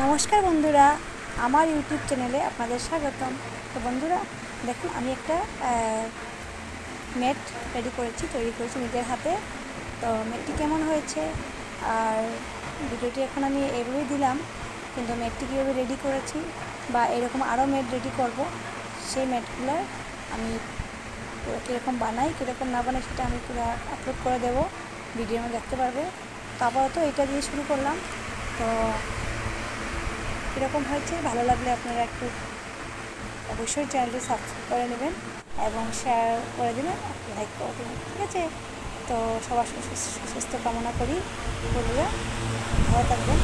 নমস্কার বন্ধুরা, আমার ইউটিউব চ্যানেলে আপনাদের স্বাগতম। তো বন্ধুরা দেখুন, আমি একটা ম্যাট তৈরি করেছি নিজের হাতে। তো ম্যাটটি কেমন হয়েছে আর ভিডিওটি এখন আমি এভাবেই দিলাম, কিন্তু ম্যাটটি কীভাবে রেডি করেছি বা এরকম আরও ম্যাট রেডি করব, সেই ম্যাটগুলো আমি কীরকম বানাই কীরকম না বানাই সেটা আমি পুরো আপলোড করে দেবো, ভিডিওর মধ্যে দেখতে পারবে। তো আপাতত এটা দিয়ে শুরু করলাম। তো কীরকম হয়েছে ভালো লাগলে আপনারা একটু অবশ্যই চ্যানেলটি সাবস্ক্রাইব করে নেবেন এবং শেয়ার করে দেবেন, লাইক করে দেবেন, ঠিক আছে? তো সবার সুস্বাস্থ্য কামনা করি। বন্ধুরা ভালো থাকবেন।